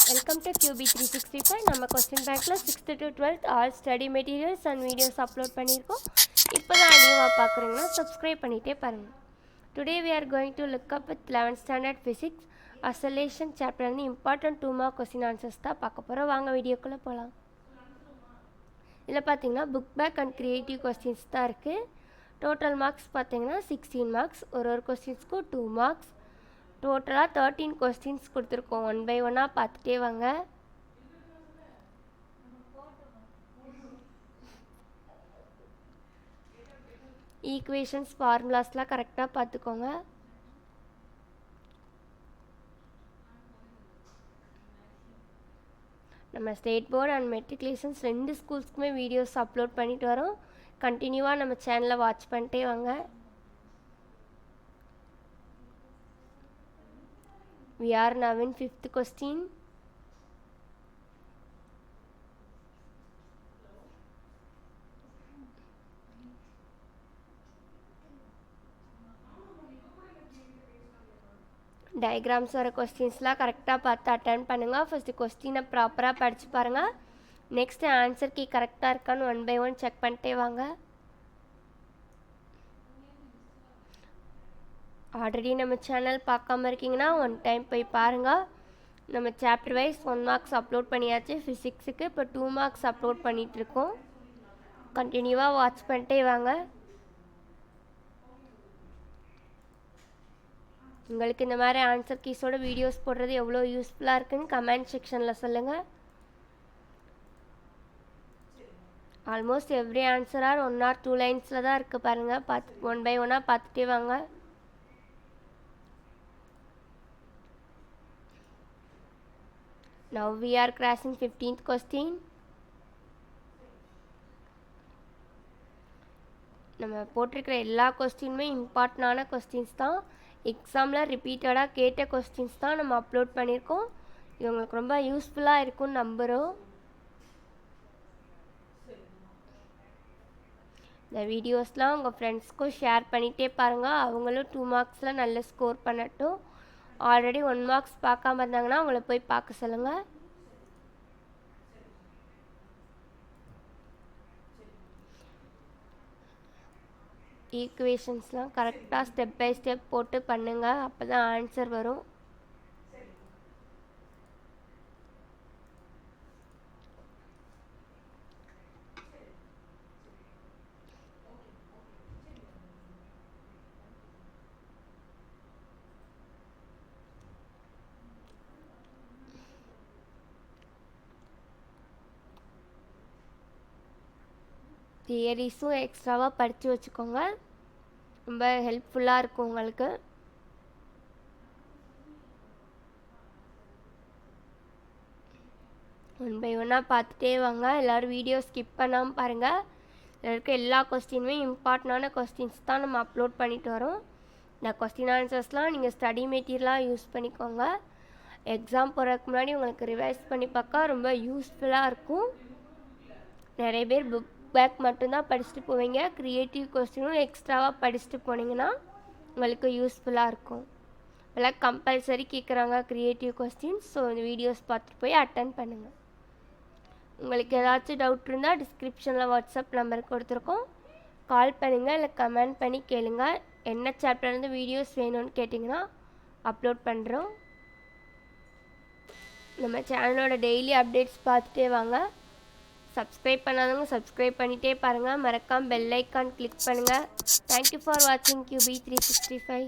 Welcome to QB365. நம்ம question bankல 6th to 12th all study materials and videos upload பண்ணியிருக்கோம். இப்போதான் நியூவாக பார்க்குறீங்கன்னா subscribe பண்ணிட்டே பாருங்க. Today we are going to look up with 11th standard physics acceleration chapter and important 2 mark question answers தான் பார்க்க போகிறோம். வாங்க வீடியோக்குள்ளே போகலாம். இதில் பார்த்தீங்கன்னா book back and creative questions தான் இருக்குது. டோட்டல் மார்க்ஸ் பார்த்தீங்கன்னா 16 மார்க்ஸ். ஒரு கொஸ்டின்ஸ்க்கும் 2 மார்க்ஸ். டோட்டலாக 13 கொஸ்டின்ஸ் கொடுத்துருக்கோம். 1 by 1 பார்த்துட்டே வாங்க. ஈக்குவேஷன்ஸ் ஃபார்முலாஸ்லாம் கரெக்டாக பார்த்துக்கோங்க. நம்ம ஸ்டேட் போர்டு அண்ட் மெட்ரிகுலேஷன்ஸ் 2 ஸ்கூல்ஸ்க்குமே வீடியோஸ் அப்லோட் பண்ணிட்டு வரோம். கண்டினியூவாக நம்ம சேனலை வாட்ச் பண்ணிட்டே வாங்க. We are now in 5th question. Diagrams வர கொஸ்டின்ஸ்லாம் கரெக்டாக பார்த்து அட்டெண்ட் பண்ணுங்கள். ஃபஸ்ட்டு கொஸ்டினை ப்ராப்பராக படித்து பாருங்கள். நெக்ஸ்ட்டு ஆன்சர் கீ கரெக்டாக இருக்கான்னு 1 by 1 செக் பண்ணிட்டே வாங்க. ஆல்ரெடி நம்ம சேனல் பார்க்காம இருக்கீங்கன்னா 1 டைம் போய் பாருங்கள். நம்ம சாப்டர் வைஸ் 1 மார்க்ஸ் அப்லோட் பண்ணியாச்சு. ஃபிசிக்ஸுக்கு இப்போ 2 மார்க்ஸ் அப்லோட் பண்ணிகிட்ருக்கோம். கண்டினியூவாக வாட்ச் பண்ணிட்டே வாங்க. உங்களுக்கு இந்த மாதிரி ஆன்சர் கீஸோட வீடியோஸ் போடுறது எவ்வளோ யூஸ்ஃபுல்லாக இருக்குன்னு கமெண்ட் செக்ஷனில் சொல்லுங்கள். Almost every answer are 1 or 2 லைன்ஸில் தான் இருக்குது பாருங்கள். 1 by 1 பார்த்துட்டே வாங்க. Now we are crossing 15th question. நம்ம போட்டிருக்கிற எல்லா கொஸ்டினுமே இம்பார்ட்டண்டான கொஸ்டின்ஸ் தான். எக்ஸாமில் ரிப்பீட்டடாக கேட்ட கொஸ்டின்ஸ் தான் நம்ம அப்லோட் பண்ணியிருக்கோம். இது உங்களுக்கு ரொம்ப யூஸ்ஃபுல்லாக இருக்கும்னு நம்புகிறோம். இந்த வீடியோஸ்லாம் உங்கள் ஃப்ரெண்ட்ஸ்க்கும் ஷேர் பண்ணிகிட்டே பாருங்கள். அவங்களும் 2 மார்க்ஸில் நல்ல ஸ்கோர் பண்ணட்டும். ஆல்ரெடி 1 மார்க்ஸ் பார்க்காம இருந்தாங்கன்னா அவங்கள போய் பார்க்க சொல்லுங்கள். ஈக்குவேஷன்ஸ்லாம் கரெக்டாக ஸ்டெப் பை ஸ்டெப் போட்டு பண்ணுங்கள். அப்போ தான் ஆன்சர் வரும். தியரிஸும் எக்ஸ்ட்ராவாக படித்து வச்சுக்கோங்க. ரொம்ப ஹெல்ப்ஃபுல்லாக இருக்கும் உங்களுக்கு. ஒன் பை 1 பார்த்துட்டே வாங்க. எல்லோரும் வீடியோ ஸ்கிப் பண்ணாமல் பாருங்கள். இதில் இருக்க எல்லா கொஸ்டினுமே இம்பார்ட்டண்டான கொஸ்டின்ஸ் தான் நம்ம அப்லோட் பண்ணிட்டு வரோம். இந்த கொஸ்டின் ஆன்சர்ஸ்லாம் நீங்கள் ஸ்டடி மெட்டீரியலாக யூஸ் பண்ணிக்கோங்க. எக்ஸாம் போகிறதுக்கு முன்னாடி உங்களுக்கு ரிவைஸ் பண்ணி பார்க்க ரொம்ப யூஸ்ஃபுல்லாக இருக்கும். நிறைய பேர் புக் பேக் மட்டும்தான் படிச்சுட்டு போவீங்க. க்ரியேட்டிவ் கொஸ்டினும் எக்ஸ்ட்ராவாக படிச்சுட்டு போனீங்கன்னா உங்களுக்கு யூஸ்ஃபுல்லாக இருக்கும். எல்லாம் கம்பல்சரி கேட்குறாங்க க்ரியேட்டிவ் கொஸ்டின்ஸ். ஸோ இந்த வீடியோஸ் பார்த்துட்டு போய் அட்டன் பண்ணுங்கள். உங்களுக்கு ஏதாச்சும் டவுட் இருந்தால் டிஸ்கிரிப்ஷனில் வாட்ஸ்அப் நம்பர் கொடுத்துருக்கோம். கால் பண்ணுங்கள், இல்லை கமெண்ட் பண்ணி கேளுங்க. என்ன சாப்டர்லேருந்து வீடியோஸ் வேணும்னு கேட்டிங்கன்னா அப்லோட் பண்ணுறோம். நம்ம சேனலோட டெய்லி அப்டேட்ஸ் பார்த்துட்டே வாங்க. சப்ஸ்கிரைப் பண்ணாதவங்க சப்ஸ்கிரைப் பண்ணிகிட்டே பாருங்கள். மறக்காமல் பெல் ஐக்கான் கிளிக் பண்ணுங்கள். தேங்க்யூ ஃபார் வாட்சிங் QB365.